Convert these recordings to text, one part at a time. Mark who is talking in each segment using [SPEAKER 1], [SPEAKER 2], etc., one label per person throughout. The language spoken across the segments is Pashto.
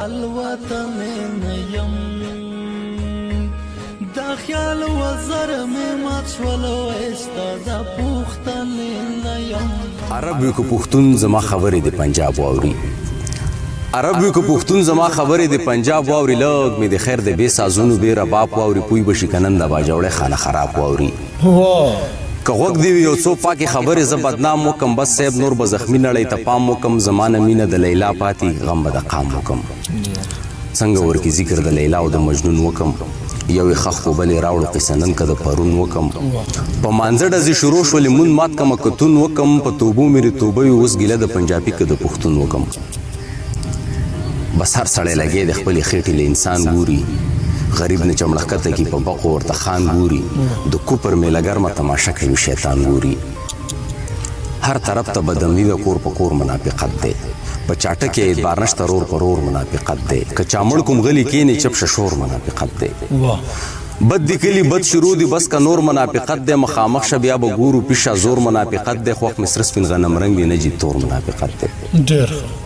[SPEAKER 1] الوطن نیم دا خیال وزر میں مچولو استادا پوختن نیم
[SPEAKER 2] عرب یو که پښتون زما خبرې د پنجاب واوري عرب یو که پښتون زما خبرې د پنجاب واوري لږ مې د خیر د بې سازونو بې رباب واوري پوی بشي که نن د باجوړی خانه خراب واوري که غوږ دې وي یو څو پاکې خبرې زه بدنام وکم بس صاحب نور به زخمي نړۍ ته پام وکم زما نه مینه د لیلا پاتې غم به د قام وکم څنګه ورکې ذکر د لیلا او د مجنون وکم یو یې خښ خو بلې راوړو قصه نن که د پرون وکم په مانځه ډزې شروع شولې مون مات کمه کتون وکم په توبو مې توبه وي اوس ګیله د پنجابي که د پښتون وکم بس هر سړی لګی د خپلې خېټې له انسان ګوري غریب نه چمړښکته کې په بقو ورته خان ګوري د کوپر میله ګرمه تماشه کوي شیطان ګوري هر طرف ته بدمني د کور په کور منافقت دی په چاټه کې اعتبار نشته رور پر رور منافقت دی که چامړ کوم غلي کېنې چپ شه شور منافقت دی بد دی کلی بد شروع دی بس که نور منافقت دی مخامخ شه بیا به ګورو پیشه زور منافقت دی خوښ مې سره سپین غنم رنګ دی نجید تور منافقت دی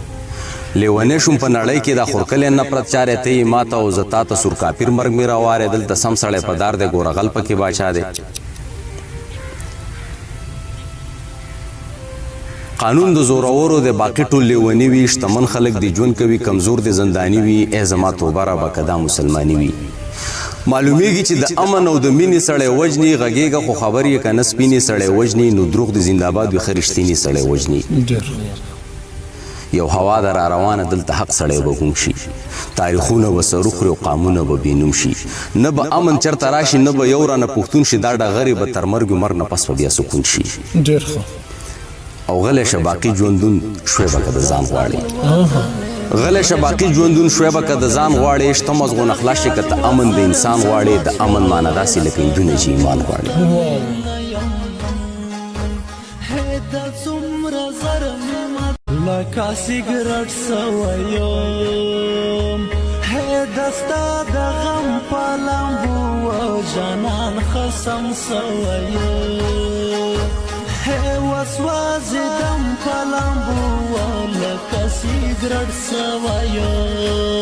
[SPEAKER 2] لیونی شوم په نړۍ کې دا خورکلی نفرت چارې ته یې ماته او زه تا ته سور کافر مرګ مې راوارې دلته سم سړی په دار دی ګوره غل پکې باچا دی قانون د زورورو د باقي ټول لیوني وي شتمن خلک دی ژوند کوي کمزور دی زنداني وي ای زما توبه رابه که دا مسلماني وي معلومیږي چې د امن او د مینې سړی وجني غږېږه خو خبر یې که نه سپینې سړی وجني نو دروغ د زنده‌باد وي ښه رښتینې سړی وجني یو هوا د را روانه دلته حق سړی به ګونګ شي تاریخونه به سر وخوري او قامونه به بېنوم شي نه به امن چېرته راشي نه به یو رانه پښتون شي دا ډغرې به تر مرګ مرګ نه پس به بیا سکون شي او غلی شه باقي ژوندون شوی به که د ځان غواړي غلی شه باقي ژوندون شوی به که د ځان غواړي شته مزغونه خلاص شي که ته امن د انسان غواړي د امن معنی داسې لکه نجونه چې ایمان غواړي
[SPEAKER 1] لکه سیګرټ سویم دستا د غم په لمبو جانان خصم سویم وسوځېدم په لمبو لکه سیګرټ سویم